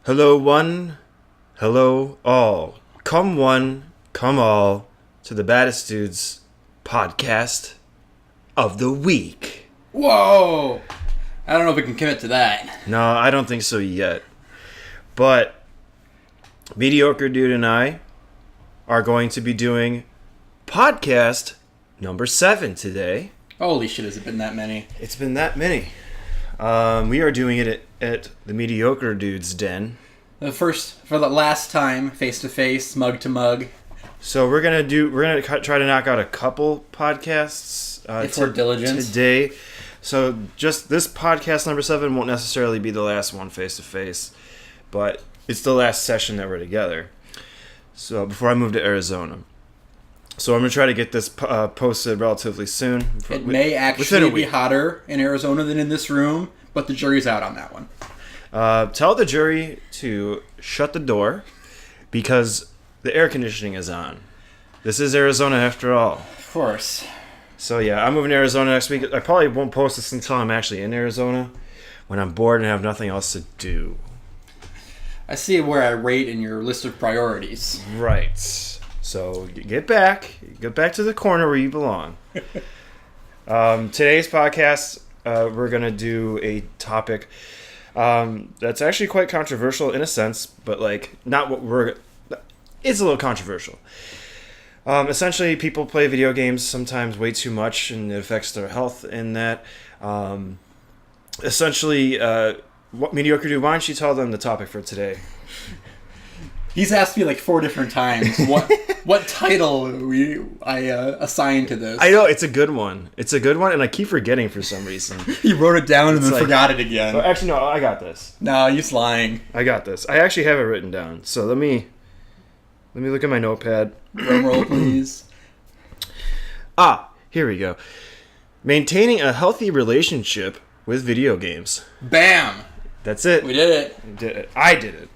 Hello one, hello all. Come one, come all to the Baddest Dudes podcast of the week. Whoa! I don't know if we can commit to that. No, I don't think so yet. But Mediocre Dude and I are going to be doing podcast number 7 today. Holy shit, has it been that many? It's been that many. We are doing it at the Mediocre Dude's den. For the last time, face to face, mug to mug. So we're gonna try to knock out a couple podcasts if we're diligent today. So just this podcast number 7 won't necessarily be the last one face to face, but it's the last session that we're together. So before I move to Arizona. So I'm gonna try to get this posted relatively soon. It may actually be hotter in Arizona than in this room, but the jury's out on that one. Tell the jury to shut the door because the air conditioning is on. This is Arizona after all. Of course. So yeah, I'm moving to Arizona next week. I probably won't post this until I'm actually in Arizona when I'm bored and have nothing else to do. I see where I rate in your list of priorities. Right. So get back to the corner where you belong. Today's podcast, we're going to do a topic that's actually quite controversial in a sense, but it's a little controversial. Essentially, people play video games sometimes way too much, and it affects their health in that. What Mediocre Dude, why don't you tell them the topic for today? He's asked me like 4 different times what title I assigned to this. I know, it's a good one. And I keep forgetting for some reason. He wrote it down and then forgot it again. Oh, actually, no, I got this. No, he's lying. I got this. I actually have it written down. So let me look at my notepad. Drum roll, please. Here we go. Maintaining a healthy relationship with video games. Bam! That's it. We did it. I did it.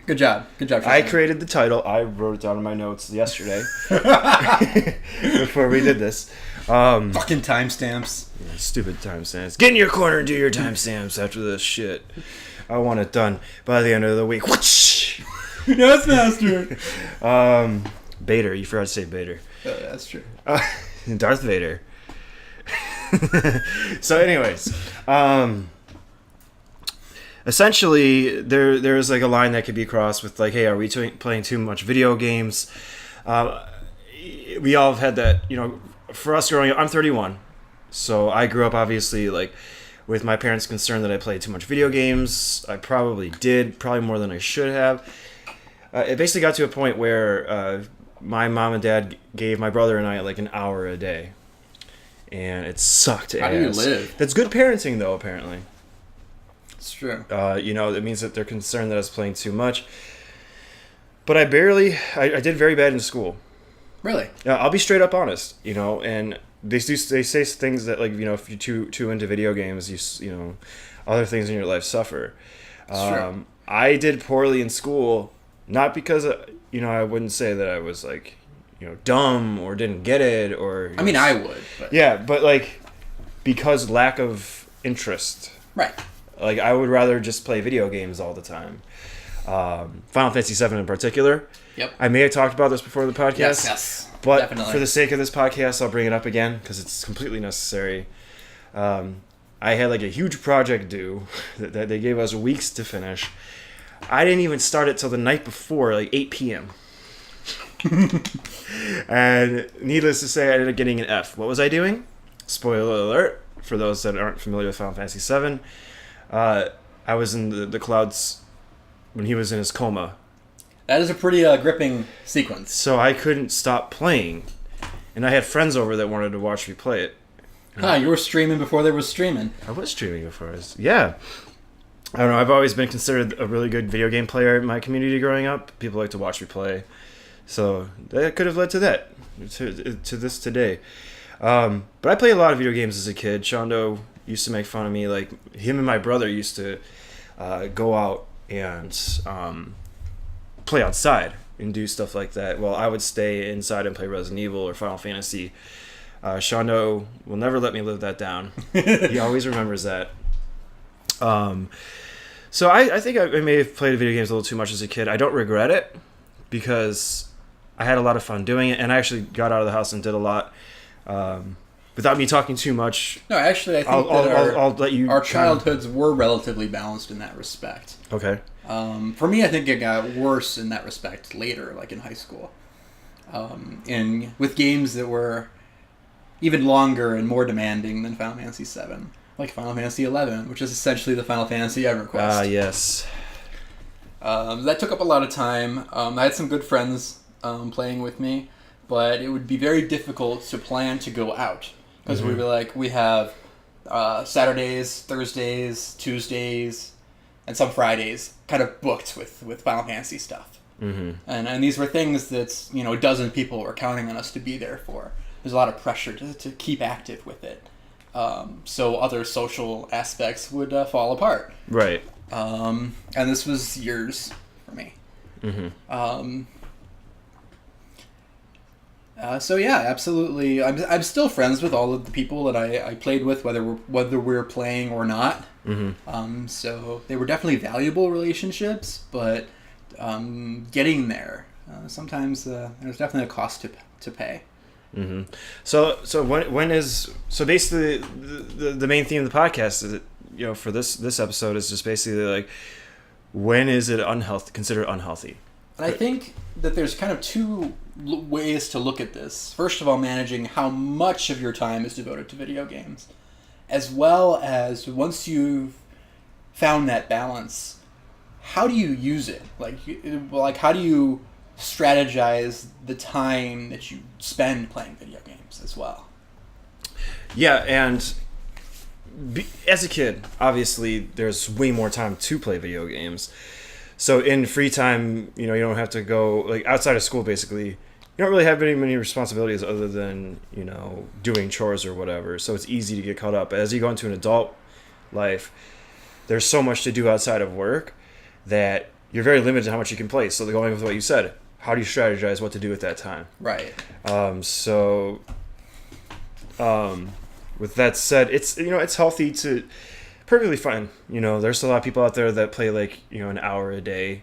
Good job. Good job. I created the title. I wrote it down in my notes yesterday before we did this. Fucking timestamps. Yeah, stupid timestamps. Get in your corner and do your timestamps after this shit. I want it done by the end of the week. Whoosh! Yes, master. Vader. You forgot to say Vader. That's true. Darth Vader. So anyways, essentially, there's like a line that could be crossed with like, hey, are we playing too much video games? We all have had that, for us growing up, I'm 31. So I grew up obviously like with my parents concerned that I played too much video games. I probably more than I should have. It basically got to a point where my mom and dad gave my brother and I like an hour a day. And it sucked. How do you live? That's good parenting though, apparently. It's true. It means that they're concerned that I was playing too much. But I did very bad in school. Really? Yeah, I'll be straight up honest, and they say things that, like, if you're too into video games, other things in your life suffer. True. I did poorly in school, not because, I wouldn't say that I was, like, dumb or didn't get it or... I mean, I would. But... Yeah, but, like, because lack of interest. Right. Like, I would rather just play video games all the time. Final Fantasy VII in particular. Yep. I may have talked about this before the podcast. Yes. But definitely. For the sake of this podcast, I'll bring it up again because it's completely necessary. I had like a huge project due that they gave us weeks to finish. I didn't even start it till the night before, like 8 p.m. And needless to say, I ended up getting an F. What was I doing? Spoiler alert for those that aren't familiar with Final Fantasy VII. I was in the clouds when he was in his coma. That is a pretty gripping sequence. So I couldn't stop playing. And I had friends over that wanted to watch me play it. You were streaming before there was streaming. I was streaming before. Yeah. I don't know. I've always been considered a really good video game player in my community growing up. People like to watch me play. So that could have led to that. To this today. But I played a lot of video games as a kid. Seando used to make fun of me. Like, him and my brother used to go out and play outside and do stuff like that. Well, I would stay inside and play Resident Evil or Final Fantasy. Seando will never let me live that down. He always remembers that. So I think I may have played video games a little too much as a kid. I don't regret it because I had a lot of fun doing it, and I actually got out of the house and did a lot. Without me talking too much, No, actually, I think I'll let you. our childhoods were relatively balanced in that respect. Okay. For me, I think it got worse in that respect later, like in high school. And with games that were even longer and more demanding than Final Fantasy VII. Like Final Fantasy XI, which is essentially the Final Fantasy EverQuest. Ah, yes. That took up a lot of time. I had some good friends playing with me, but it would be very difficult to plan to go out. Because we'd be like, we have Saturdays, Thursdays, Tuesdays, and some Fridays kind of booked with Final Fantasy stuff. Mm-hmm. And these were things that, a dozen people were counting on us to be there for. There's a lot of pressure to keep active with it. So other social aspects would fall apart. Right. And this was years for me. Mm-hmm. So yeah, absolutely. I'm still friends with all of the people that I played with, whether we're playing or not. Mm-hmm. So they were definitely valuable relationships, but getting there, sometimes there's definitely a cost to pay. Mm-hmm. So when is basically the main theme of the podcast is that, for this episode is just basically like, when is it considered unhealthy? And I think that there's kind of two ways to look at this. First of all, managing how much of your time is devoted to video games, as well as once you've found that balance, how do you use it? Like how do you strategize the time that you spend playing video games as well? Yeah, and as a kid, obviously, there's way more time to play video games. So in free time, you don't have to go, like, outside of school, basically, you don't really have very many responsibilities other than, doing chores or whatever. So it's easy to get caught up. As you go into an adult life, there's so much to do outside of work that you're very limited to how much you can play. So going with what you said, how do you strategize what to do at that time? Right. With that said, it's healthy to perfectly fine. There's a lot of people out there that play an hour a day,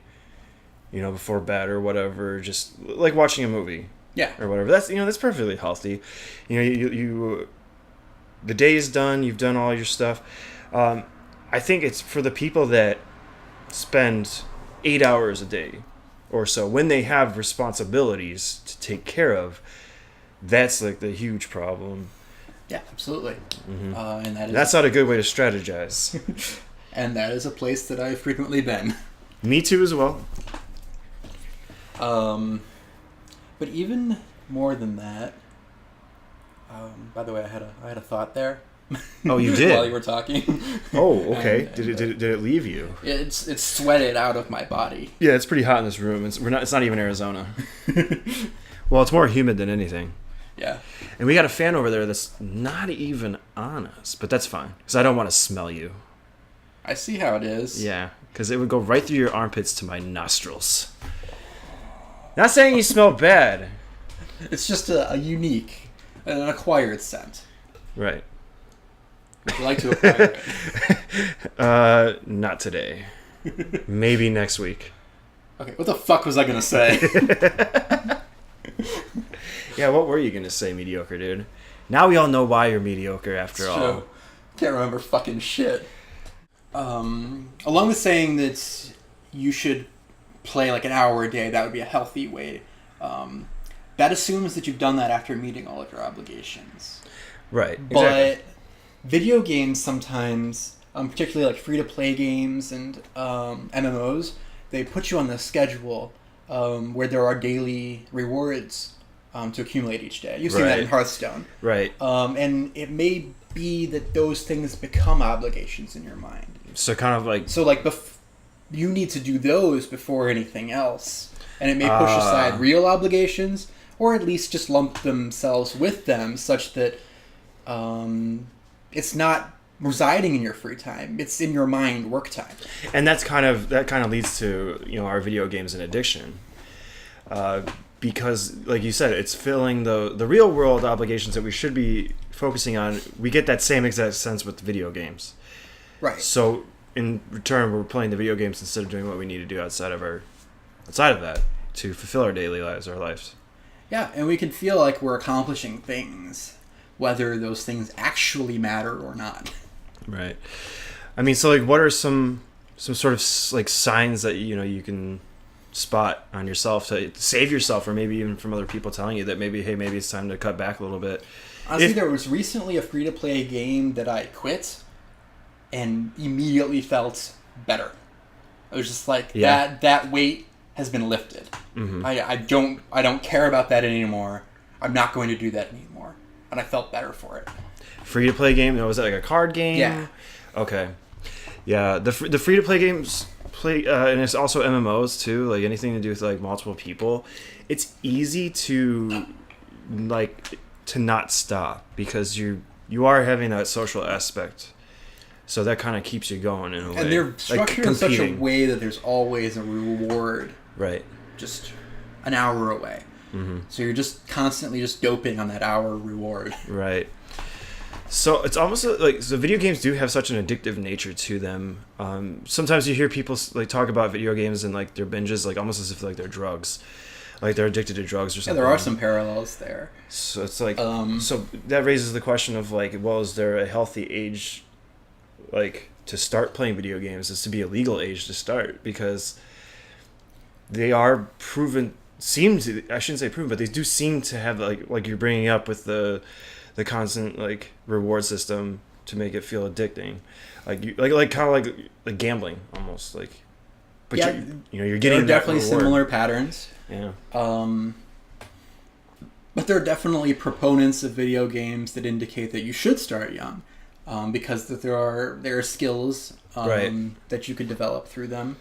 before bed or whatever, just like watching a movie. Yeah. Or whatever. That's perfectly healthy. You the day is done. You've done all your stuff. I think it's for the people that spend 8 hours a day or so when they have responsibilities to take care of. That's like the huge problem. Yeah, absolutely. Mm-hmm. And that's not a good way to strategize. And that is a place that I've frequently been. Me too, as well. But even more than that, by the way, I had a thought there. Oh, you did? While you were talking. Oh, okay. Did it leave you? It's sweated out of my body. Yeah, it's pretty hot in this room. It's not even Arizona. Well, it's more humid than anything. Yeah. And we got a fan over there that's not even on us, but that's fine because I don't want to smell you. I see how it is. Yeah, because it would go right through your armpits to my nostrils. Not saying you smell bad. It's just a unique, an acquired scent. Right. Would you like to acquire it? Not today. Maybe next week. Okay, what the fuck was I gonna say? Yeah, what were you gonna say, Mediocre Dude? Now we all know why you're mediocre after all. Can't remember fucking shit. Along with saying that you should play like an hour a day, that would be a healthy way. That assumes that you've done that after meeting all of your obligations. Right. But video games sometimes, particularly like free-to-play games and MMOs, they put you on the schedule where there are daily rewards to accumulate each day. You've seen that in Hearthstone. Right. And it may be that those things become obligations in your mind. So kind of like... So like you need to do those before anything else. And it may push aside real obligations, or at least just lump themselves with them such that it's not residing in your free time. It's in your mind work time. And that kind of leads to our video games and addiction. Because, like you said, it's filling the real world obligations that we should be focusing on. We get that same exact sense with video games. Right. So in return, we're playing the video games instead of doing what we need to do outside of that to fulfill our daily lives, our lives. Yeah, and we can feel like we're accomplishing things, whether those things actually matter or not. Right. I mean, so like, what are some sort of like signs that you can spot on yourself to save yourself, or maybe even from other people telling you that maybe it's time to cut back a little bit? Honestly, there was recently a free-to-play game that I quit and immediately felt better. It was just like, that weight has been lifted. Mm-hmm. I don't care about that anymore. I'm not going to do that anymore. And I felt better for it. Free-to-play game? Was that like a card game? Yeah. Okay. Yeah, the free-to-play games and it's also MMOs too, like anything to do with like multiple people. It's easy to not stop because you are having that social aspect. So that kind of keeps you going in a way. And they're structured in such a way that there's always a reward. Right. Just an hour away. Mm-hmm. So you're just constantly just doping on that hour reward. Right. So it's almost like video games do have such an addictive nature to them. Sometimes you hear people like talk about video games and like their binges like almost as if like they're drugs, like they're addicted to drugs or something. Yeah, there are some parallels there. So it's like so that raises the question of like, well, is there a healthy age like to start playing video games? Is to be a legal age to start, because they are proven. I shouldn't say proven, but they do seem to have like you're bringing up with the constant like reward system to make it feel addicting, like kind of like gambling almost, like. But yeah, you're getting there are definitely similar patterns. Yeah. But there are definitely proponents of video games that indicate that you should start young, because that there are skills that you could develop through them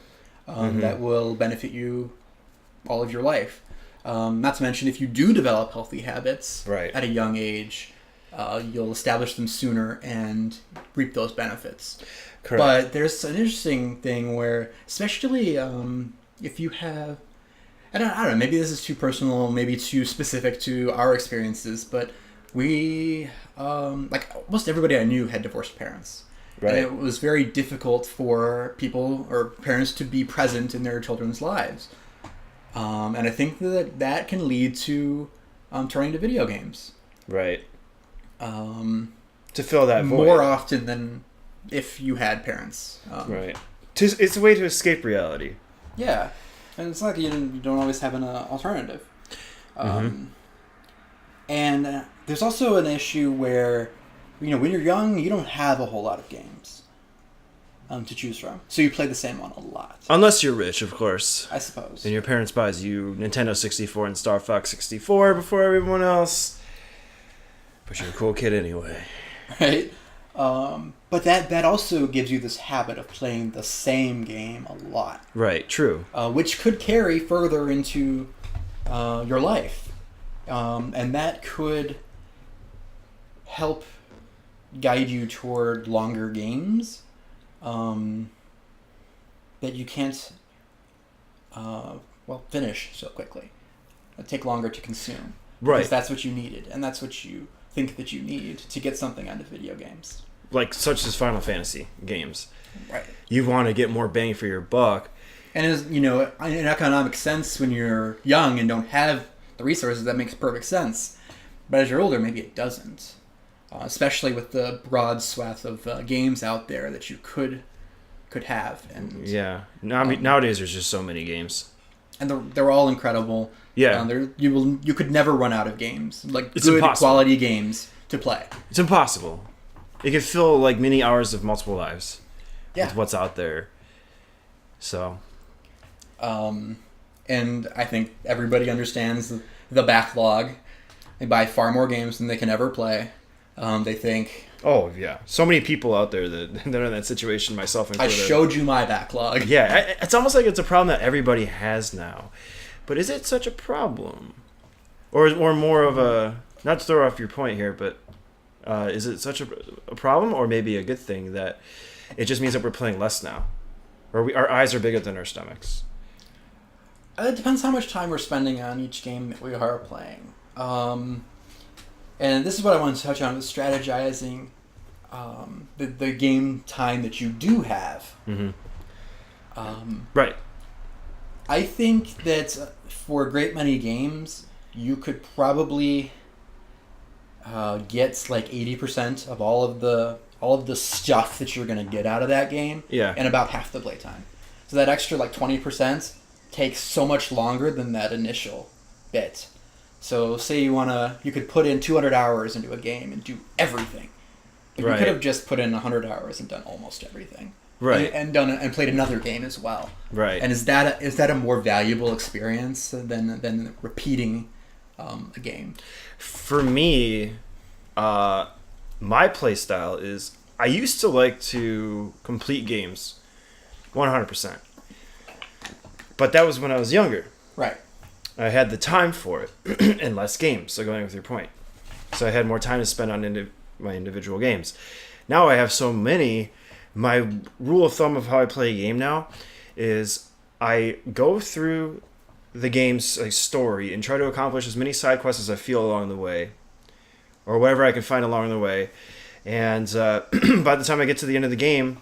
that will benefit you all of your life. Not to mention, if you do develop healthy habits at a young age, you'll establish them sooner and reap those benefits. Correct. But there's an interesting thing where, especially if you have, I don't know, maybe this is too personal, maybe too specific to our experiences, but we, like almost everybody I knew had divorced parents. Right. And it was very difficult for people or parents to be present in their children's lives. And I think that can lead to turning to video games. Right. To fill that void. More often than if you had parents. Right. It's a way to escape reality. Yeah. And it's like you don't always have an alternative. And there's also an issue where, when you're young, you don't have a whole lot of games to choose from. So you play the same one a lot. Unless you're rich, of course. I suppose. And your parents buys you Nintendo 64 and Star Fox 64 before everyone else. But you're a cool kid anyway. Right? But that also gives you this habit of playing the same game a lot. Right, true. Which could carry further into your life. And that could help guide you toward longer games that you can't finish so quickly. It'd take longer to consume. Right. Because that's what you needed, and that's what you think that you need to get something out of video games. Like such as Final Fantasy games. Right. You want to get more bang for your buck. And as in economic sense, when you're young and don't have the resources, that makes perfect sense. But as you're older, maybe it doesn't. Especially with the broad swath of games out there that you could have. And yeah. Nowadays there's just so many games. And they're all incredible. Yeah. You could never run out of games. Like it's good impossible. Quality games to play. It's impossible. It could fill like many hours of multiple lives. Yeah. With what's out there. So. And I think everybody understands the backlog. They buy far more games than they can ever play. They think... Oh, yeah. So many people out there that are in that situation, myself included. I showed you my backlog. Yeah, it's almost like it's a problem that everybody has now. But is it such a problem? Or more of a... Not to throw off your point here, but is it such a problem or maybe a good thing that it just means that we're playing less now? Or our eyes are bigger than our stomachs? It depends how much time we're spending on each game that we are playing. And this is what I want to touch on with strategizing. the game time that you do have. Right. I think that for a great many games, you could probably get like 80% of all of the stuff that you're going to get out of that game in about half the playtime. So that extra like 20% takes so much longer than that initial bit. So say you could put in 200 hours into a game and do everything. But you could have just put in 100 hours and done almost everything. Right. And played another game as well. Right. And is that a more valuable experience than repeating a game? For me, my play style is I used to like to complete games 100%. But that was when I was younger. Right. I had the time for it and less games, so going with your point. So I had more time to spend on my individual games. Now I have so many. My rule of thumb of how I play a game now is I go through the game's story and try to accomplish as many side quests as I feel along the way, or whatever I can find along the way. And by the time I get to the end of the game,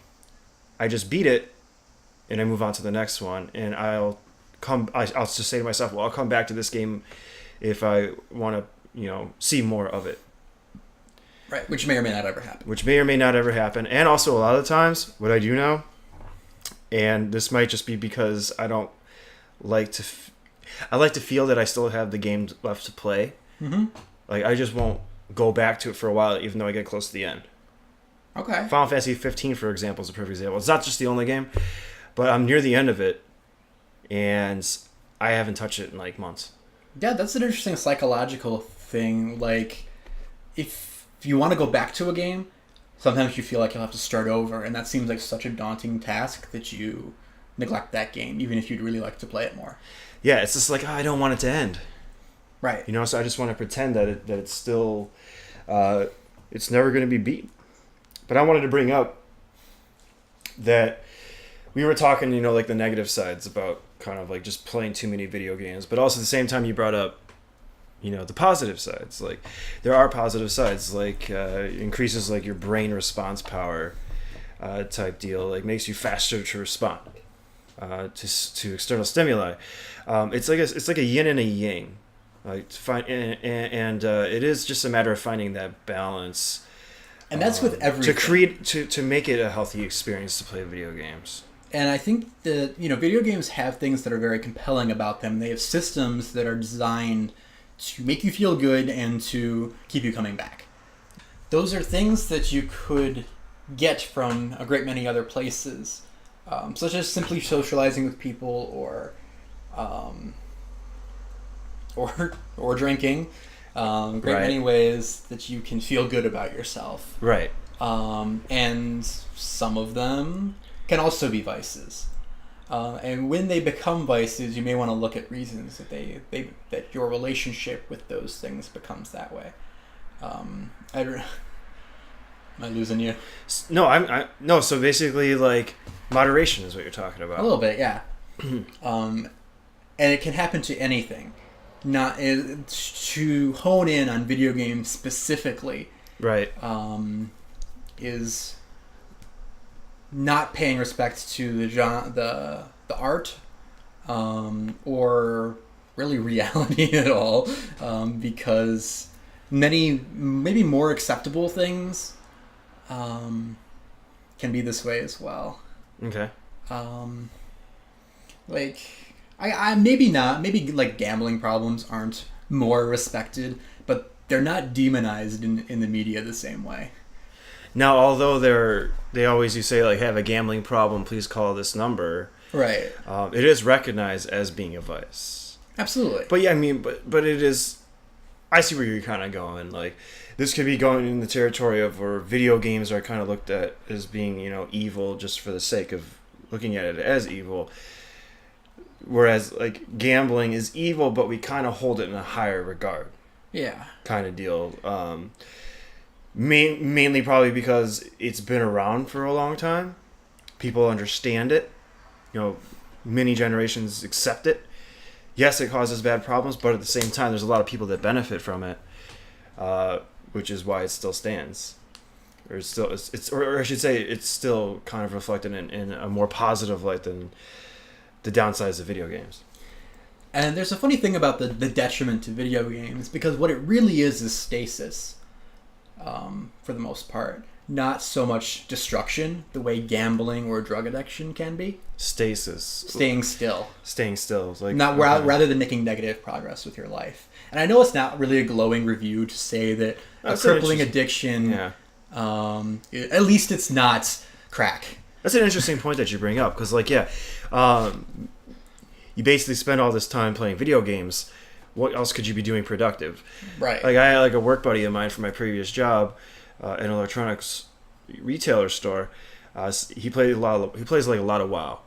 I just beat it, and I move on to the next one. And I'll just say to myself, well, I'll come back to this game if I want to, see more of it. Right, which may or may not ever happen. And also, a lot of the times, what I do now, and this might just be because I don't like to... I like to feel that I still have the game left to play. Mm-hmm. Like, I just won't go back to it for a while, even though I get close to the end. Okay. Final Fantasy 15, for example, is a perfect example. It's not just the only game, but I'm near the end of it, and I haven't touched it in, months. Yeah, that's an interesting psychological thing. Like, if you want to go back to a game, sometimes you feel like you'll have to start over, and that seems like such a daunting task that you neglect that game, even if you'd really like to play it more. Yeah, it's just like, I don't want it to end. Right. So I just want to pretend that it's still, it's never going to be beat. But I wanted to bring up that we were talking, the negative sides about kind of just playing too many video games, but also at the same time you brought up, the positive sides. Like, there are positive sides, increases your brain response power type deal, makes you faster to respond to external stimuli. It's like a yin and a yang. It is just a matter of finding that balance. And that's with everything. To make it a healthy experience to play video games. And I think that, video games have things that are very compelling about them. They have systems that are designed to make you feel good and to keep you coming back. Those are things that you could get from a great many other places, such as simply socializing with people or drinking. Many ways that you can feel good about yourself. Right. And some of them can also be vices. And when they become vices, you may want to look at reasons that your relationship with those things becomes that way. Am I losing you? No. So basically, moderation is what you're talking about. A little bit, yeah. And it can happen to anything. Not to hone in on video games specifically. Right. Is not paying respect to the art, or really reality at all, because many maybe more acceptable things can be this way as well. Okay. I maybe not. Maybe gambling problems aren't more respected, but they're not demonized in the media the same way. Now, although they always you say have a gambling problem, please call this number. Right. It is recognized as being a vice. Absolutely. But yeah, but it is. I see where you're kind of going. This could be going in the territory of where video games are kind of looked at as being evil just for the sake of looking at it as evil. Whereas gambling is evil, but we kind of hold it in a higher regard. Yeah. Kind of deal. Mainly probably because it's been around for a long time. People understand it. Many generations accept it. Yes, it causes bad problems, but at the same time, there's a lot of people that benefit from it, which is why it still stands. or or I should say, it's still kind of reflected in a more positive light than the downsides of video games. And there's a funny thing about the detriment to video games, because what it really is stasis, for the most part. Not so much destruction, the way gambling or drug addiction can be. Stasis. Staying still. Staying still. Like, not rather than making negative progress with your life. And I know it's not really a glowing review to say that a crippling addiction, at least it's not crack. That's an interesting point that you bring up, because, like, you basically spend all this time playing video games. What else could you be doing productive? Right. Like, I had like a work buddy of mine from my previous job, an electronics retailer store. He plays like a lot of WoW,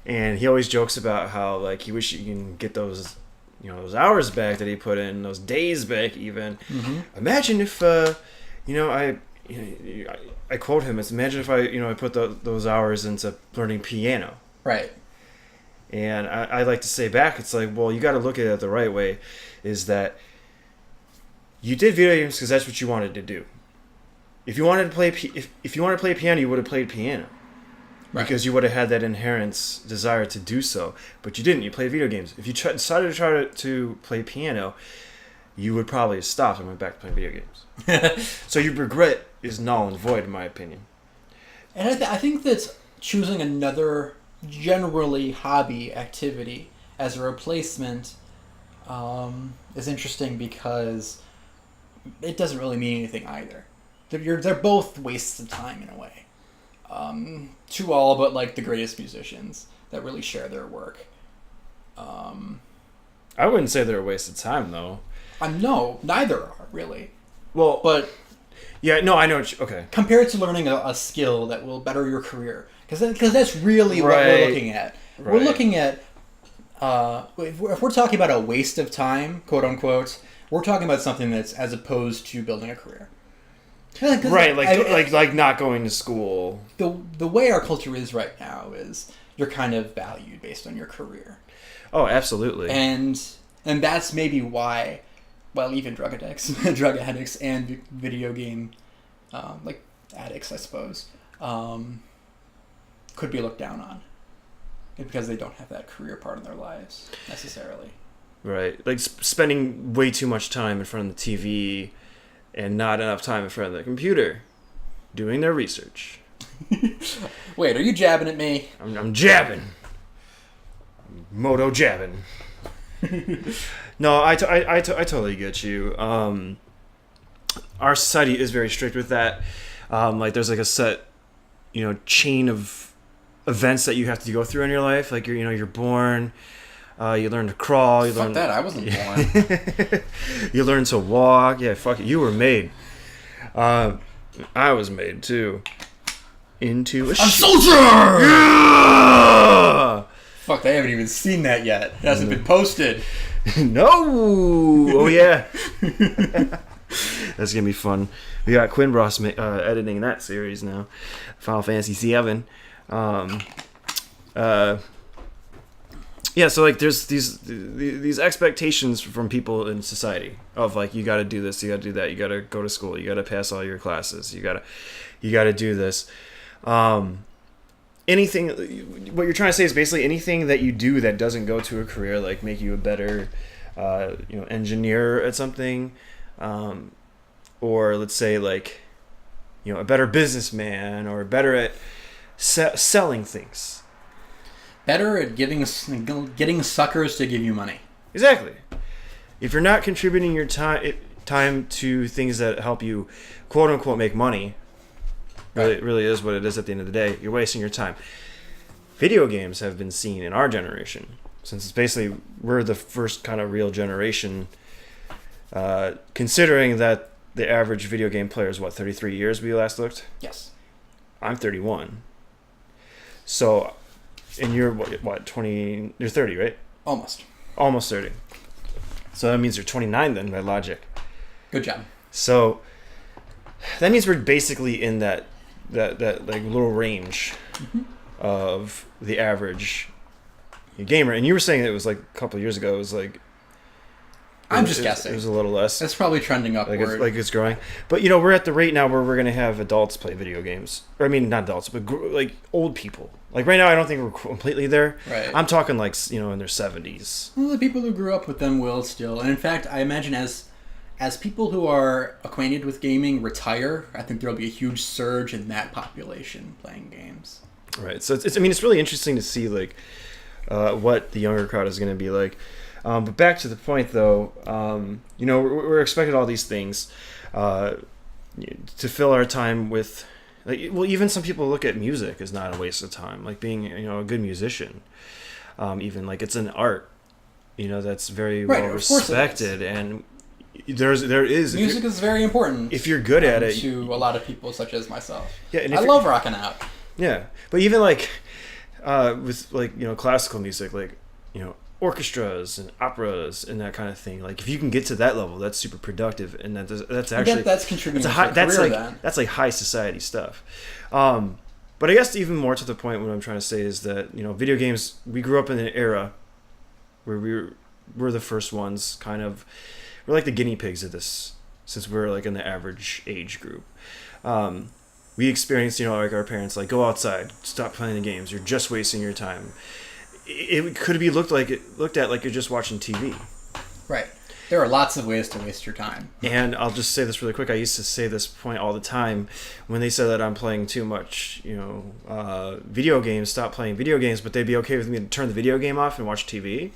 and he always jokes about how like he wish he can get those, those hours back that he put in, those days back even. Mm-hmm. Imagine if I quote him. It's imagine if I put those hours into learning piano. Right. And I like to say back, it's like, well, you got to look at it the right way, is that you did video games because that's what you wanted to do. If you wanted to play if you wanted to play piano, you would have played piano, right? Because you would have had that inherent desire to do so. But you didn't. You played video games. If you decided to try to play piano, you would probably have stopped and went back to playing video games. So your regret is null and void, in my opinion. And I think that choosing another generally hobby activity as a replacement is interesting, because it doesn't really mean anything either. They're both wastes of time in a way, to all but like the greatest musicians that really share their work. I wouldn't say they're a waste of time, though. No, neither are really. Well, but yeah, no, I know. Okay, compared to learning a skill that will better your career, because that's really what we're looking at. Right. We're looking at if we're talking about a waste of time, quote unquote, we're talking about something that's as opposed to building a career. Right, like not going to school. The way our culture is right now is you're kind of valued based on your career. Oh, absolutely. And that's maybe why, well, even drug addicts and video game addicts, I suppose, could be looked down on, because they don't have that career part in their lives necessarily. Right, like spending way too much time in front of the TV and not enough time in front of the computer doing their research. Wait, are you jabbing at me? I'm jabbing. Moto jabbing. No, I totally get you. Our society is very strict with that. Like there's like a set, chain of events that you have to go through in your life. Like you're born. You learn to crawl. Fuck that! I wasn't born. You learn to walk. Yeah, fuck it. You were made. I was made too. Into a soldier. Yeah! Fuck! They haven't even seen that yet. It hasn't been posted. No. Oh yeah. That's gonna be fun. We got Quinn Ross editing that series now. Final Fantasy VII. Yeah, so like there's these expectations from people in society of like, you got to do this, you got to do that, you got to go to school, you got to pass all your classes, you got to do this. Anything, what you're trying to say is basically anything that you do that doesn't go to a career, like make you a better engineer at something, or let's say like a better businessman, or better at selling things. Better at getting suckers to give you money. Exactly. If you're not contributing your time to things that help you, quote unquote, make money, really, really is what it is at the end of the day, you're wasting your time. Video games have been seen in our generation, since it's basically we're the first kind of real generation, considering that the average video game player is 33 years we last looked? Yes. I'm 31. So, and you're what 20? You're 30, right? Almost 30. So that means you're 29 then, by logic. Good job. So that means we're basically in that like little range of the average gamer. And you were saying it was like a couple of years ago, it was like I'm just guessing. It was a little less. It's probably trending upward. Like it's growing. But, you know, we're at the rate now where we're going to have adults play video games. Or, I mean, not adults, but, like, old people. Like, right now, I don't think we're completely there. Right. I'm talking, like, you know, in their 70s. Well, the people who grew up with them will still. And, in fact, I imagine as people who are acquainted with gaming retire, I think there'll be a huge surge in that population playing games. Right. So, it's really interesting to see, like, what the younger crowd is going to be like. But back to the point, though, you know, we're expected all these things to fill our time with, like, well, even some people look at music as not a waste of time, like being, you know, a good musician, even like it's an art, you know, that's very well respected, and there is music is very important. If you're good at it, to a lot of people, such as myself. Yeah, and I love rocking out. Yeah, but even like with, like, you know, classical music, like, you know, orchestras and operas and that kind of thing. Like, if you can get to that level, that's super productive, and that's actually that's contributing that's to a career, then. That's like high society stuff. But I guess even more to the point, what I'm trying to say is that, you know, video games, we grew up in an era where we're the first ones, kind of, we're like the guinea pigs of this, since we're like in the average age group. We experienced, you know, like our parents, like, go outside, stop playing the games, you're just wasting your time. It could be looked at like you're just watching TV. Right. There are lots of ways to waste your time. And I'll just say this really quick. I used to say this point all the time when they said that I'm playing too much, you know, video games, stop playing video games, but they'd be okay with me to turn the video game off and watch TV.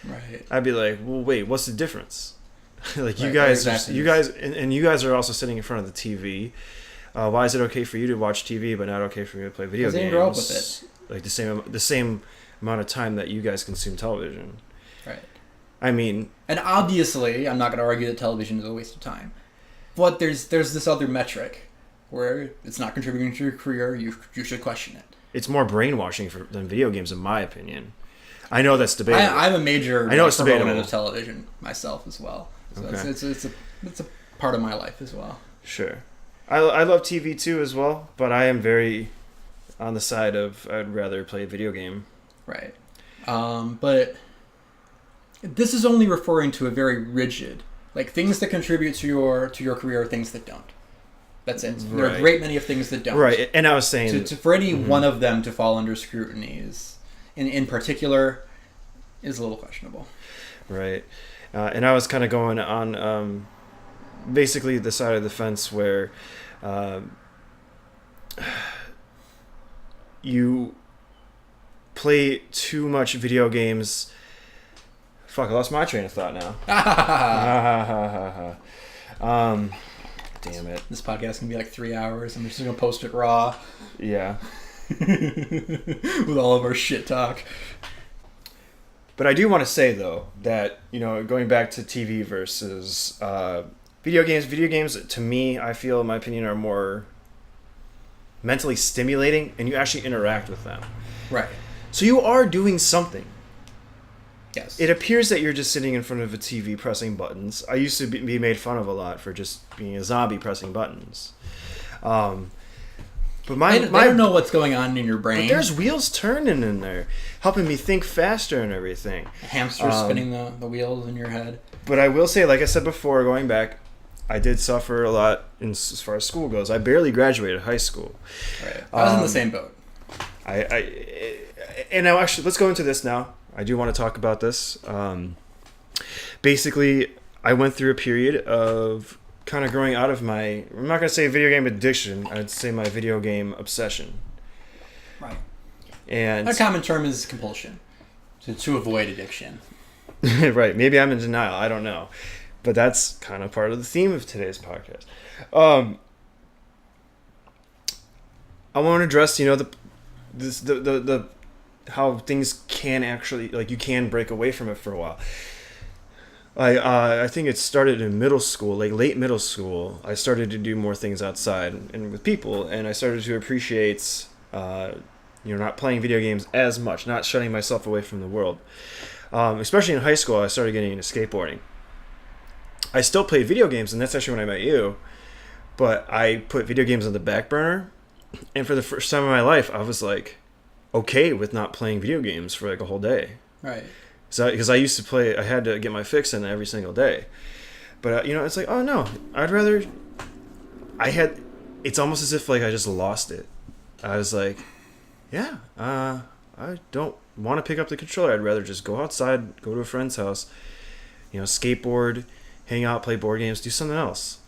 Right. I'd be like, well, wait, what's the difference? Like, you right, guys, exactly. you guys, and you guys are also sitting in front of the TV. Why is it okay for you to watch TV, but not okay for me to play video games? Because they grow up with it. Like the same amount of time that you guys consume television. Right. I mean, and obviously, I'm not going to argue that television is a waste of time, but there's this other metric where it's not contributing to your career. You should question it. It's more brainwashing than video games, in my opinion. I know that's debatable. I'm a major proponent of television myself as well. So okay. it's a part of my life as well. Sure. I love TV too as well, but I am very on the side of I'd rather play a video game. Right. But this is only referring to a very rigid, like, things that contribute to your career are things that don't. That's it. Right. There are a great many of things that don't. Right. And I was saying for any one of them to fall under scrutiny is, in particular, is a little questionable. Right. And I was kind of going on basically the side of the fence where you play too much video games. Fuck, I lost my train of thought now. Damn it. This podcast can be like 3 hours. I'm just going to post it raw. Yeah. With all of our shit talk. But I do want to say, though, that, you know, going back to TV versus video games, to me, I feel, in my opinion, are more mentally stimulating, and you actually interact with them. Right. So you are doing something. Yes. It appears that you're just sitting in front of a TV pressing buttons. I used to be made fun of a lot for just being a zombie pressing buttons. But I don't know what's going on in your brain. But there's wheels turning in there, helping me think faster and everything. A hamster spinning the wheels in your head. But I will say, like I said before, going back, I did suffer a lot as far as school goes. I barely graduated high school. Right. I was in the same boat. And now, actually, let's go into this now. I do want to talk about this. Basically, I went through a period of kind of growing out of my, I'm not going to say video game addiction, I'd say my video game obsession. Right. And a common term is compulsion, to avoid addiction. Right. Maybe I'm in denial. I don't know. But that's kind of part of the theme of today's podcast. I want to address, you know, the how things can actually, like, you can break away from it for a while. I think it started in middle school, like late middle school. I started to do more things outside and with people, and I started to appreciate, not playing video games as much, not shutting myself away from the world. Especially in high school, I started getting into skateboarding. I still played video games, and that's actually when I met you. But I put video games on the back burner, and for the first time in my life, I was like, okay with not playing video games for like a whole day. Right. So because I used to play, I had to get my fix in every single day. But you know, it's like, oh no, I'd rather. It's almost as if like I just lost it. I was like, yeah, I don't want to pick up the controller. I'd rather just go outside, go to a friend's house, you know, skateboard, hang out, play board games, do something else.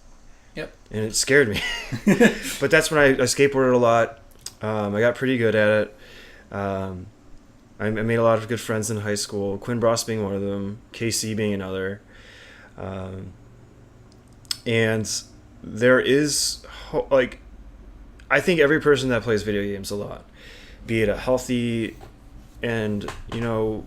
Yep. And it scared me. But that's when I skateboarded a lot. I got pretty good at it. I made a lot of good friends in high school. Quinn Bross being one of them, KC being another. And there is, like, I think every person that plays video games a lot, be it a healthy and, you know,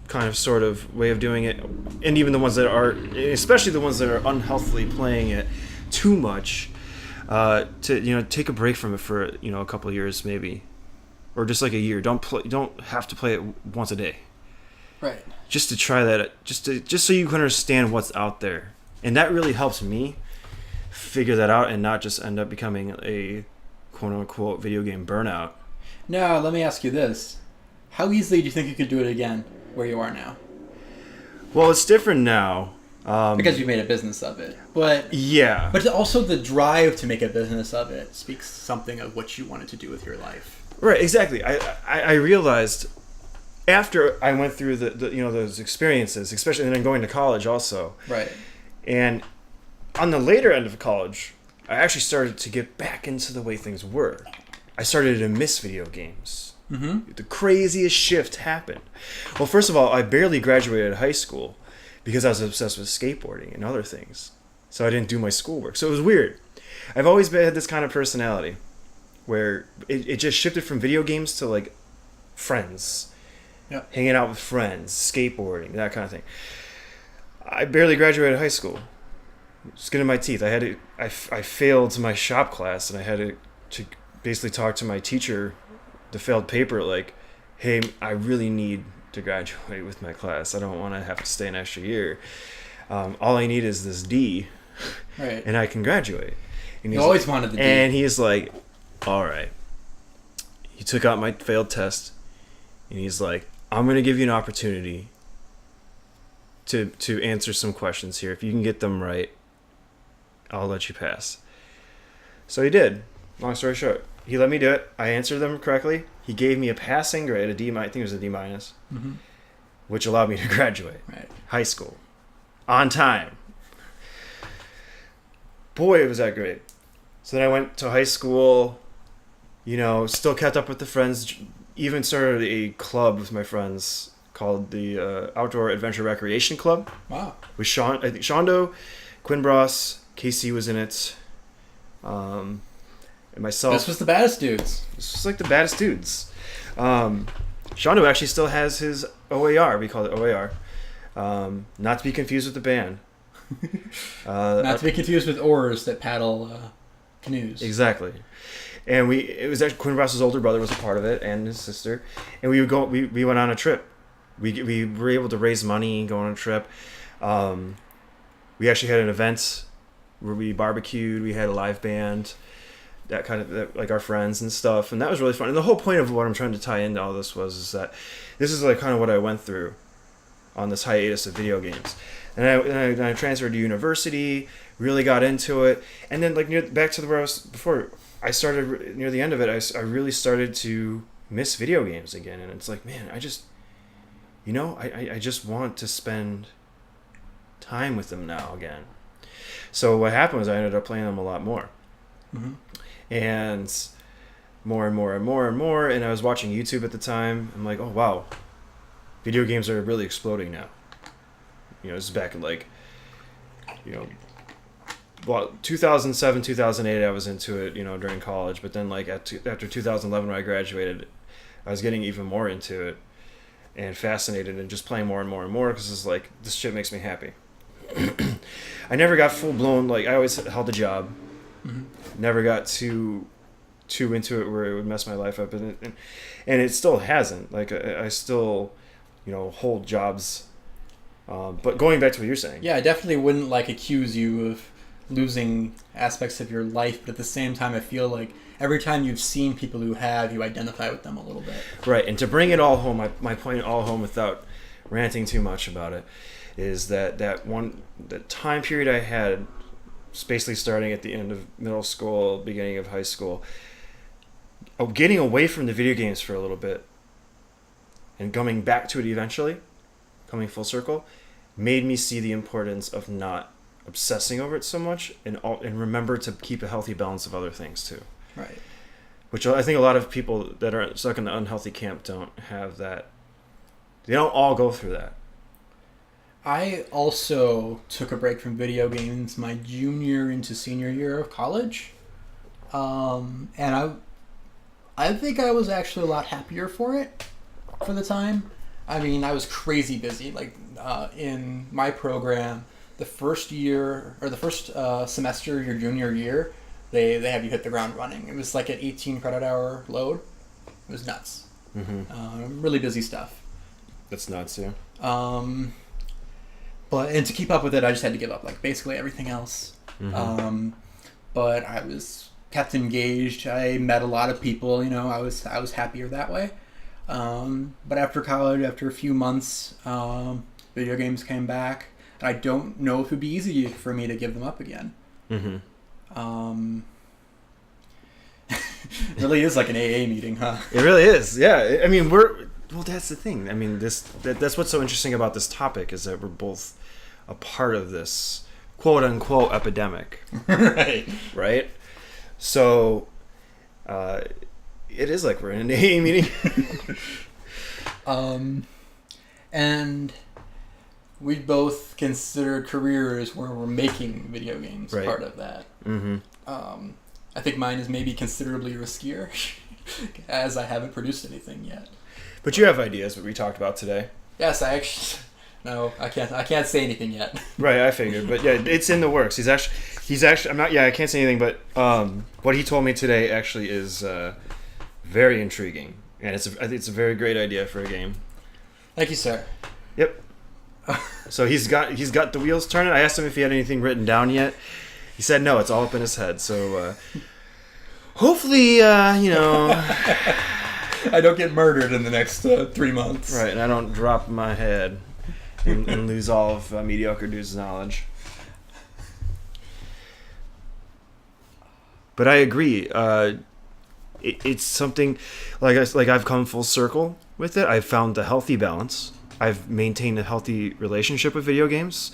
kind of sort of way of doing it, and even the ones that are, especially the ones that are unhealthily playing it too much, to, you know, take a break from it for, you know, a couple of years maybe, or just like a year. Don't have to play it once a day. Right. Just to try that, just so you can understand what's out there, and that really helps me figure that out and not just end up becoming a quote unquote video game burnout. Now, let me ask you this: how easily do you think you could do it again where you are now? Well, it's different now. Because you made a business of it. But yeah. But also the drive to make a business of it speaks something of what you wanted to do with your life. Right, exactly. I realized after I went through the you know, those experiences, especially then going to college also. Right. And on the later end of college, I actually started to get back into the way things were. I started to miss video games. Mm-hmm. The craziest shift happened. Well, first of all, I barely graduated high school because I was obsessed with skateboarding and other things. So I didn't do my schoolwork. So it was weird. I've always had this kind of personality where it just shifted from video games to like friends. Yep. Hanging out with friends, skateboarding, that kind of thing. I barely graduated high school. Skin in my teeth. I failed my shop class, and I had to basically talk to my teacher, the failed paper, like, hey, I really need to graduate with my class. I don't want to have to stay an extra year. All I need is this D, right, and I can graduate. And you always wanted the D. And he's like, all right. He took out my failed test, and he's like, I'm going to give you an opportunity to answer some questions here. If you can get them right, I'll let you pass. So he did. Long story short, he let me do it. I answered them correctly. He gave me a passing grade, a D. I think it was a D minus, which allowed me to graduate high school on time. Boy, was that great. So then I went to high school. You know, still kept up with the friends. Even started a club with my friends called the Outdoor Adventure Recreation Club. Wow. With I think Seando, Quinn Bross, KC was in it, and myself. This was the Baddest Dudes. This was like the Baddest Dudes. Seando actually still has his OAR. We call it OAR. Not to be confused with the band. Not to be confused with oars that paddle canoes. Exactly. And it was actually Quinn Bross's older brother was a part of it, and his sister. And we would go. We went on a trip. We were able to raise money, go on a trip. We actually had an event where we barbecued. We had a live band, that kind of like our friends and stuff, and that was really fun. And the whole point of what I'm trying to tie into all this is that this is like kind of what I went through on this hiatus of video games. And I transferred to university, really got into it, and then like back to where I was before. I started near the end of it. I really started to miss video games again, and it's like, man, I just want to spend time with them now again. So what happened was I ended up playing them a lot more, and more and more and more and more. And I was watching YouTube at the time. I'm like, oh wow, video games are really exploding now. You know, this is back in like, you know. Well, 2007, 2008, I was into it, you know, during college. But then, like, after 2011, when I graduated, I was getting even more into it and fascinated and just playing more and more and more because it's like, this shit makes me happy. I never got full-blown, like, I always held a job. Never got too into it where it would mess my life up. And it still hasn't. Like, I still, you know, hold jobs. But going back to what you're saying. Yeah, I definitely wouldn't, like, accuse you of losing aspects of your life, but at the same time I feel like every time you've seen people who have, you identify with them a little bit. Right, and to bring it all home, my point all home without ranting too much about it, is that time period I had, basically starting at the end of middle school, beginning of high school, getting away from the video games for a little bit and coming back to it eventually, coming full circle, made me see the importance of not obsessing over it so much, and remember to keep a healthy balance of other things too. Right. Which I think a lot of people that are stuck in the unhealthy camp don't have that. They don't all go through that. I also took a break from video games my junior into senior year of college. And I think I was actually a lot happier for it for the time. I mean, I was crazy busy. Like, in my program, the first year, or the first semester, your junior year, they have you hit the ground running. It was like an 18 credit hour load. It was nuts. Mm-hmm. Really busy stuff. That's nuts, yeah. And to keep up with it, I just had to give up like basically everything else. Mm-hmm. But I was kept engaged. I met a lot of people. You know, I was happier that way. But after college, after a few months, video games came back. And I don't know if it'd be easy for me to give them up again. Mm-hmm. It really is like an AA meeting, huh? It really is, yeah. I mean, that's the thing. I mean, that's what's so interesting about this topic, is that we're both a part of this quote-unquote epidemic. Right? So, it is like we're in an AA meeting. And we both consider careers where we're making video games part of that. Mm-hmm. I think mine is maybe considerably riskier, as I haven't produced anything yet. But you have ideas, what we talked about today. Yes, I can't say anything yet. Right, I figured, but yeah, it's in the works. He's actually. I can't say anything, but what he told me today actually is very intriguing, and I think it's a very great idea for a game. Thank you, sir. Yep. So he's got the wheels turning. I asked him if he had anything written down yet. He said no, it's all up in his head. So hopefully, I don't get murdered in the next 3 months. Right, and I don't drop my head and lose all of Mediocre Dude's knowledge. But I agree. It's something like I've come full circle with it. I've found a healthy balance. I've maintained a healthy relationship with video games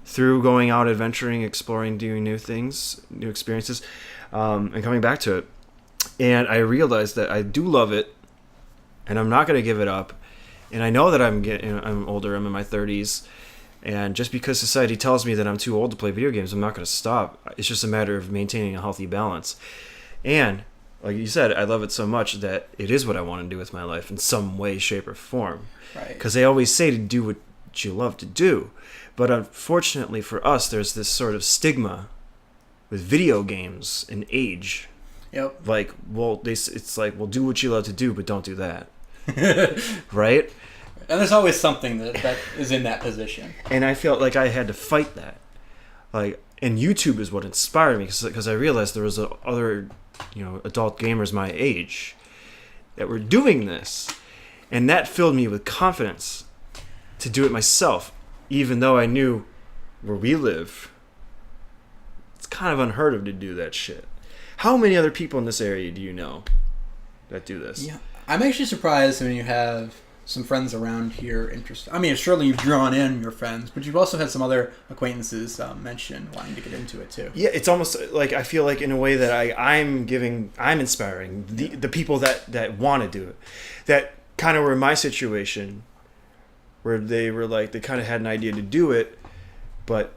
through going out, adventuring, exploring, doing new things, new experiences, and coming back to it. And I realized that I do love it, and I'm not going to give it up. And I know that I'm older. I'm in my 30s, and just because society tells me that I'm too old to play video games, I'm not going to stop. It's just a matter of maintaining a healthy balance. And like you said, I love it so much that it is what I want to do with my life in some way, shape, or form. Right. Because they always say to do what you love to do. But unfortunately for us, there's this sort of stigma with video games and age. Yep. Like, it's like, well, do what you love to do, but don't do that. Right? And there's always something that is in that position. And I felt like I had to fight that. And YouTube is what inspired me, because I realized there was other, adult gamers my age that were doing this. And that filled me with confidence to do it myself, even though I knew where we live, it's kind of unheard of to do that shit. How many other people in this area do you know that do this? Yeah, I'm actually surprised when you have some friends around here interested. I mean, surely you've drawn in your friends, but you've also had some other acquaintances mention wanting to get into it too. Yeah, it's almost like I feel like in a way that I'm inspiring the people that want to do it, that kind of were in my situation, where they were like, they kind of had an idea to do it, but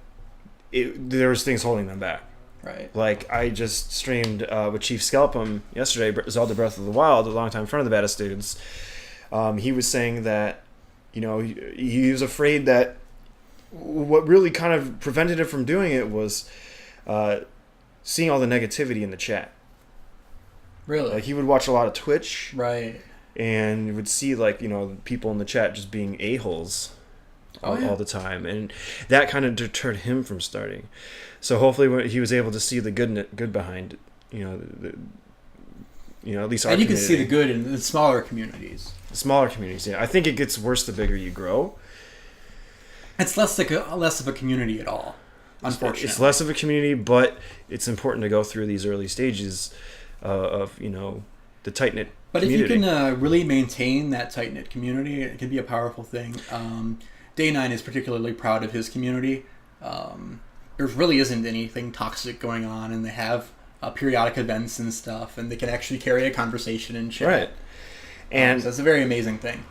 there was things holding them back. Right. Like, I just streamed with Chief Scalpum yesterday, Zelda Breath of the Wild, a longtime friend of the Baddest Dudes. He was saying that, he was afraid that what really kind of prevented him from doing it was seeing all the negativity in the chat. Really? Like, he would watch a lot of Twitch. Right. And you would see, people in the chat just being a-holes all the time. And that kind of deterred him from starting. So hopefully he was able to see the good behind, at least our and you can community. see the good in the smaller communities. Smaller communities, yeah. I think it gets worse the bigger you grow. It's less of a community at all, unfortunately. It's less of a community, but it's important to go through these early stages of the tight-knit But community. if you can really maintain that tight-knit community, it can be a powerful thing. Day9 is particularly proud of his community. There really isn't anything toxic going on, and they have periodic events and stuff, and they can actually carry a conversation and chat. Right. And so it's a very amazing thing.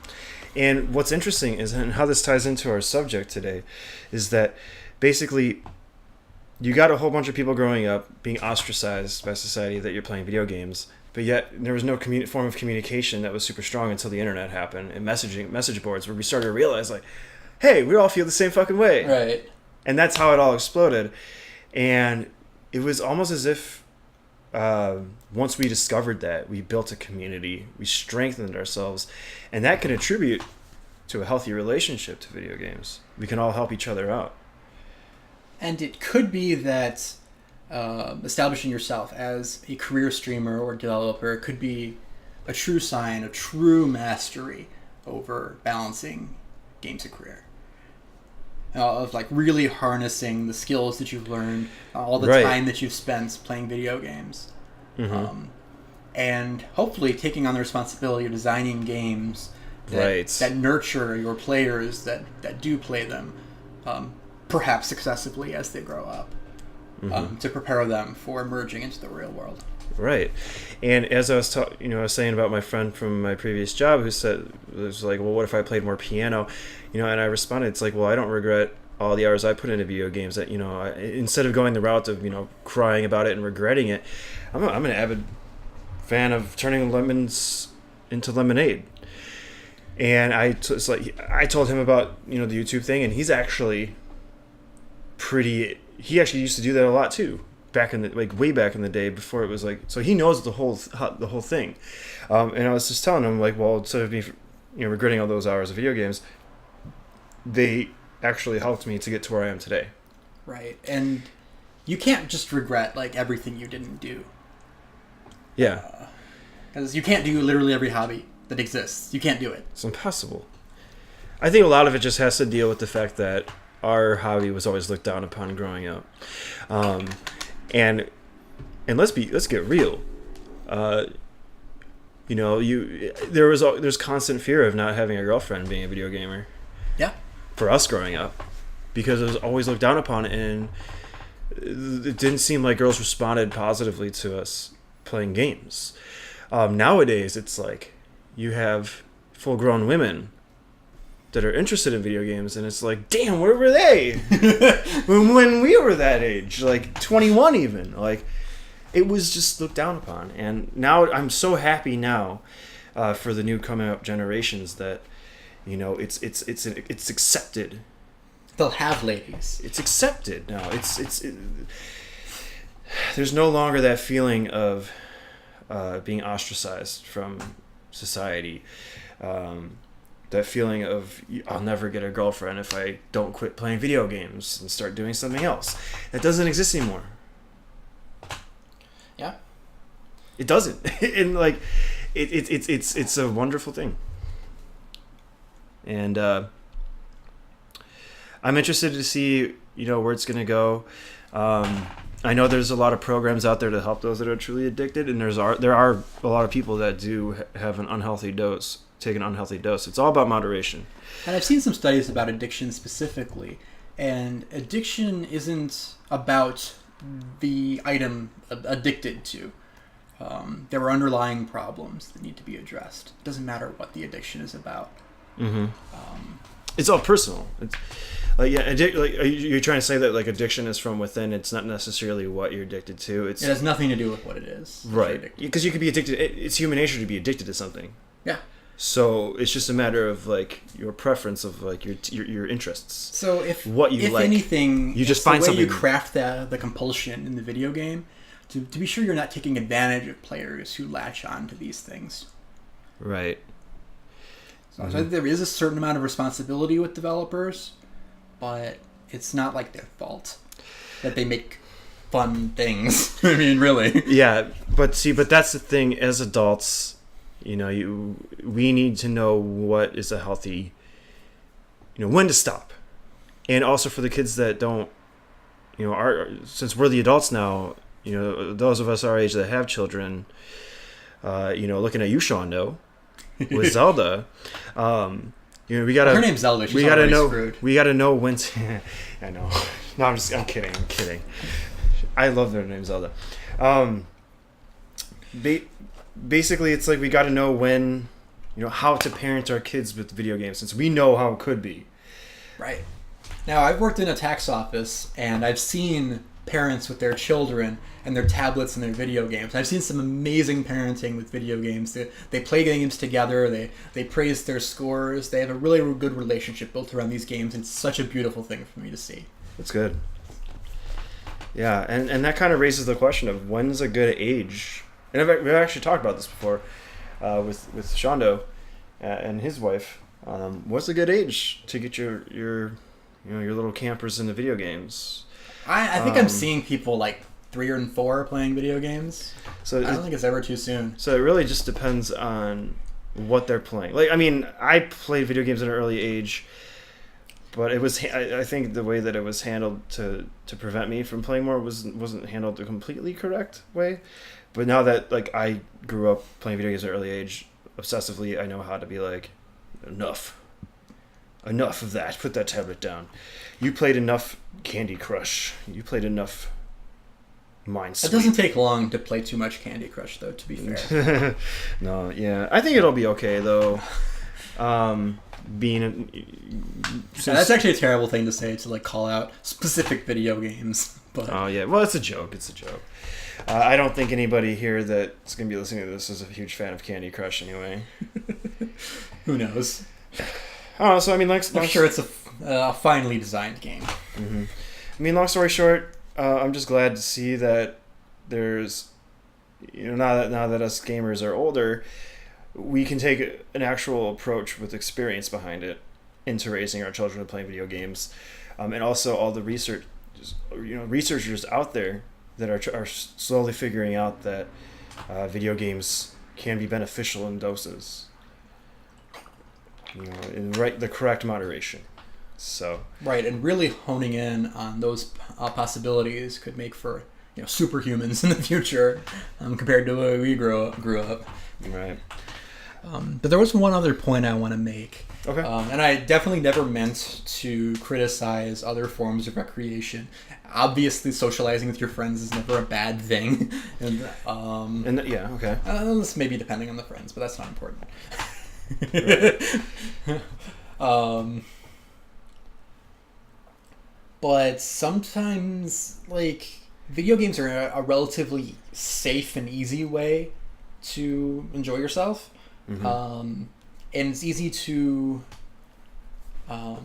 And what's interesting is, and how this ties into our subject today, is that basically you got a whole bunch of people growing up being ostracized by society that you're playing video games, but yet there was no form of communication that was super strong until the internet happened and message boards, where we started to realize, like, hey, we all feel the same fucking way. Right. And that's how it all exploded. And it was almost as if once we discovered that, we built a community, we strengthened ourselves, and that can attribute to a healthy relationship to video games. We can all help each other out. And it could be that establishing yourself as a career streamer or developer could be a true sign, a true mastery over balancing games and career. Of like really harnessing the skills that you've learned, all the time that you've spent playing video games, and hopefully taking on the responsibility of designing games that nurture your players that do play them, perhaps successively as they grow up, to prepare them for emerging into the real world. Right. And as I was I was saying about my friend from my previous job who said, it was like, well, what if I played more piano? And I responded, it's like, well, I don't regret all the hours I put into video games. That instead of going the route of crying about it and regretting it, I'm an avid fan of turning lemons into lemonade. And I told him about the YouTube thing, and he's actually he actually used to do that a lot too, back in the way back in the day, before it was so he knows the whole thing. And I was just telling him, like, well, instead of me regretting all those hours of video games, they actually helped me to get to where I am today. Right. And you can't just regret everything you didn't do. Yeah. Because you can't do literally every hobby that exists. You can't do it. It's impossible. I think a lot of it just has to deal with the fact that our hobby was always looked down upon growing up. And let's get real. There's constant fear of not having a girlfriend being a video gamer. Yeah. For us growing up, because it was always looked down upon, and it didn't seem like girls responded positively to us playing games. Nowadays, it's like you have full-grown women that are interested in video games, and it's like, damn, where were they when we were that age, 21 even? It was just looked down upon. And now I'm so happy now for the new coming up generations that it's accepted. They'll have ladies. It's accepted now. There's no longer that feeling of being ostracized from society. That feeling of, I'll never get a girlfriend if I don't quit playing video games and start doing something else. That doesn't exist anymore. Yeah. It doesn't. And it's a wonderful thing. And I'm interested to see where it's going to go. I know there's a lot of programs out there to help those that are truly addicted, and there are a lot of people that do have an unhealthy dose. Take an unhealthy dose. It's all about moderation. And I've seen some studies about addiction specifically, and addiction isn't about the item addicted to. There are underlying problems that need to be addressed. It doesn't matter what the addiction is about. Mm-hmm. It's all personal. It's you're trying to say that addiction is from within. It's not necessarily what you're addicted to. It has nothing to do with what it is. Right. Because you could be addicted. It's human nature to be addicted to something. Yeah. So it's just a matter of your preference of your interests. So if like, anything, you just find the way something. You craft the compulsion in the video game to be sure you're not taking advantage of players who latch on to these things. Right. So there is a certain amount of responsibility with developers, but it's not their fault that they make fun things. I mean, really. Yeah, but that's the thing. As adults, we need to know what is a healthy, when to stop, and also for the kids that don't, since we're the adults now, those of us our age that have children, looking at you, Seando, with Zelda, we gotta. Her name's Zelda. She's we gotta know. Screwed. We gotta know when to. I know. No, I'm kidding. I love their name Zelda. Basically, it's like we got to know when, how to parent our kids with video games, since we know how it could be. Right. Now, I've worked in a tax office, and I've seen parents with their children and their tablets and their video games. I've seen some amazing parenting with video games. They play games together. They praise their scores. They have a really good relationship built around these games. It's such a beautiful thing for me to see. That's good. Yeah, and that kind of raises the question of when's a good age. And we've actually talked about this before with Seando and his wife. What's a good age to get your little campers into video games? I think I'm seeing people like 3 or 4 playing video games. So I don't think it's ever too soon. So it really just depends on what they're playing. Like, I mean, I played video games at an early age, but it was I think the way that it was handled to prevent me from playing more wasn't handled the completely correct way. But now that I grew up playing video games at an early age obsessively, I know how to be like, enough of that. Put that tablet down. You played enough Candy Crush. You played enough Minesweeper. It doesn't take long to play too much Candy Crush, though, to be fair. No, yeah. I think it'll be okay, though. That's actually a terrible thing to say, to call out specific video games. But oh, yeah. Well, it's a joke. I don't think anybody here that's going to be listening to this is a huge fan of Candy Crush anyway. Who knows? Oh, so I mean, I'm sure it's a finely designed game. Mm-hmm. I mean, long story short, I'm just glad to see that there's, now that us gamers are older, we can take an actual approach with experience behind it into raising our children and playing video games, and also all the researchers out there that are slowly figuring out that video games can be beneficial in doses. In the correct moderation. So right, and really honing in on those possibilities could make for superhumans in the future, compared to the way we grew up. Right. But there was one other point I want to make. Okay. And I definitely never meant to criticize other forms of recreation. Obviously, socializing with your friends is never a bad thing. Yeah, okay. Unless maybe depending on the friends, but that's not important. But sometimes video games are a relatively safe and easy way to enjoy yourself. Mm-hmm. And it's easy to have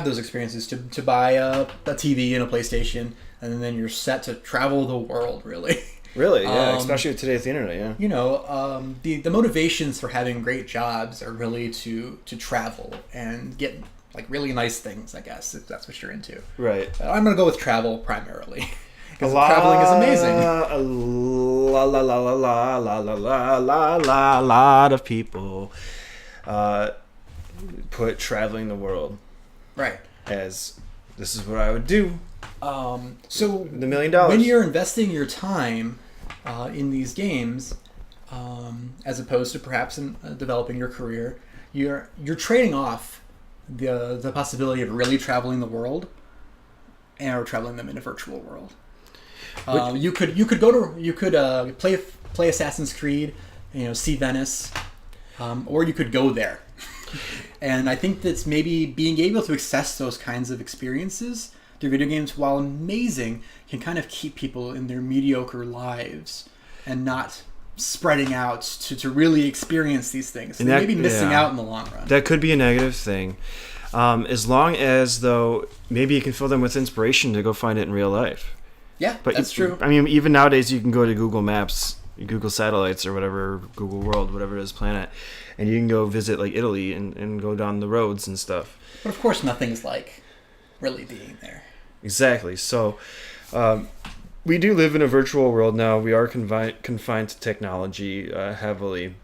those experiences, to buy a TV and a PlayStation, and then you're set to travel the world, really. Really, yeah, especially today with the internet, yeah. The motivations for having great jobs are really to travel and get really nice things, I guess, if that's what you're into. Right. I'm going to go with travel primarily. Because traveling is amazing. A lot of people put traveling the world. Right. As this is what I would do. So the $1 million. When you're investing your time in these games, as opposed to perhaps in developing your career, you're trading off the possibility of really traveling the world, or traveling them in a virtual world. You could play Assassin's Creed, see Venice, or you could go there. And I think that's maybe being able to access those kinds of experiences through video games, while amazing, can kind of keep people in their mediocre lives and not spreading out to really experience these things. And they may be missing out in the long run. That could be a negative thing. As long as, though, maybe you can fill them with inspiration to go find it in real life. Yeah, but that's true. I mean, even nowadays you can go to Google Maps, Google Satellites, or whatever, Google World, whatever it is, planet, and you can go visit Italy and go down the roads and stuff. But of course nothing's like really being there. Exactly. So, we do live in a virtual world now. We are confined to technology heavily.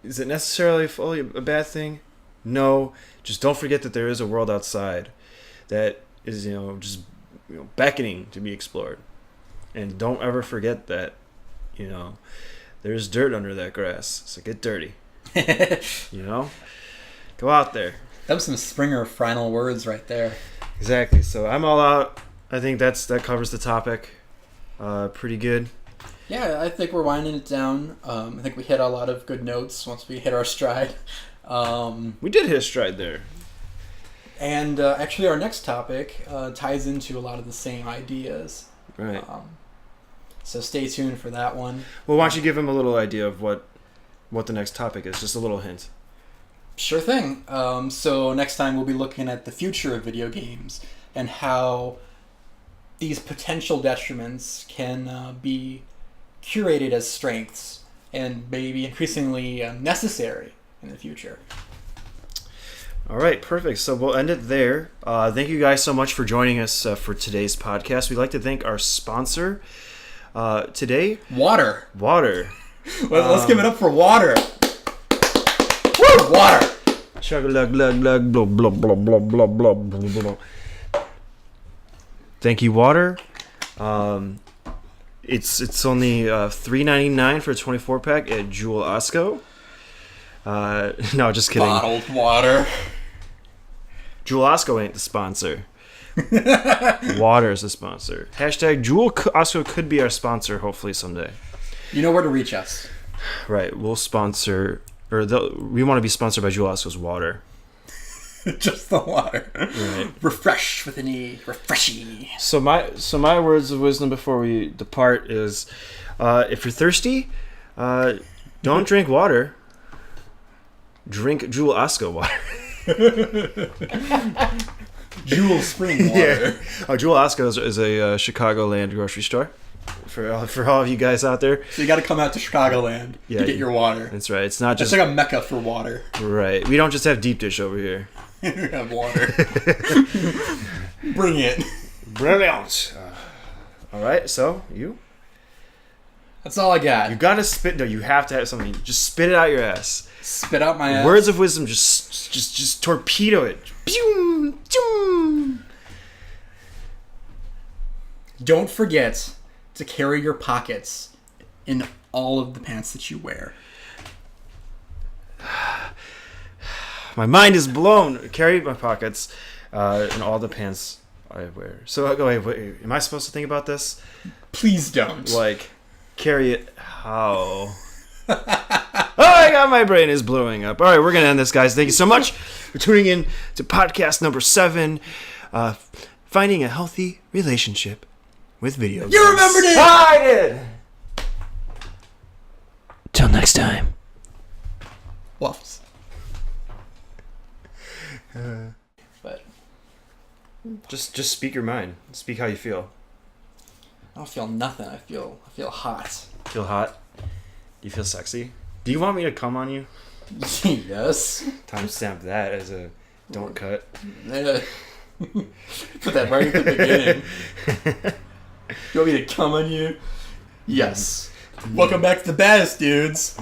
Is it necessarily fully a bad thing? No. Just don't forget that there is a world outside that is, just beckoning to be explored. And don't ever forget that, there's dirt under that grass. So get dirty. Go out there. That was some Springer final words right there. Exactly. So I'm all out. I think that covers the topic pretty good. Yeah, I think we're winding it down. I think we hit a lot of good notes once we hit our stride. We did hit a stride there. And actually our next topic ties into a lot of the same ideas. Right. So stay tuned for that one. Well, why don't you give him a little idea of what the next topic is? Just a little hint. Sure thing. So next time we'll be looking at the future of video games and how these potential detriments can be curated as strengths and maybe increasingly necessary in the future. All right, perfect. So we'll end it there. Thank you guys so much for joining us for today's podcast. We'd like to thank our sponsor today. Water. Let's give it up for water. Woo! Water. Chug-a-lug-lug-lug, blah, blah, blah, blah, blah, blah, blah, blah. Thank you, water. It's only $3.99 for a 24-pack at Jewel Osco. No, just kidding. Bottled water. Jewel Osco ain't the sponsor. Water is the sponsor. Hashtag Jewel Osco could be our sponsor, hopefully someday. You know where to reach us. Right, we'll sponsor, we want to be sponsored by Jewel Osco's water. Just the water. Right. Refresh with an E. Refreshy. So my words of wisdom before we depart is, if you're thirsty, don't drink water. Drink Jewel Osco water. Jewel Spring water. Yeah. Jewel Osco is a Chicagoland grocery store. For all of you guys out there. So you got to come out to Chicagoland to get your water. That's right. It's not just... It's like a mecca for water. Right. We don't just have deep dish over here. We have water. Bring it. Brilliant. All right. So, you? That's all I got. You got to spit... No, you have to have something. Just spit it out your ass. Spit out my ass. Words of wisdom, just torpedo it. Pew, pew. Don't forget to carry your pockets in all of the pants that you wear. My mind is blown. Carry my pockets in all the pants I wear. So, wait, am I supposed to think about this? Please don't. Like, carry it how? Oh my god, my brain is blowing up. All right, we're going to end this, guys. Thank you so much for tuning in to podcast number 7, Finding a Healthy Relationship with Video Games. You remembered it! I did! Till next time. Waffles. But just speak your mind. Speak how you feel. I don't feel nothing. I feel hot. Feel hot? Do you feel sexy? Do you want me to come on you? Yes. Timestamp that as a don't cut. Put that right at the beginning. You want me to come on you? Yes. Welcome back to the Baddest Dudes.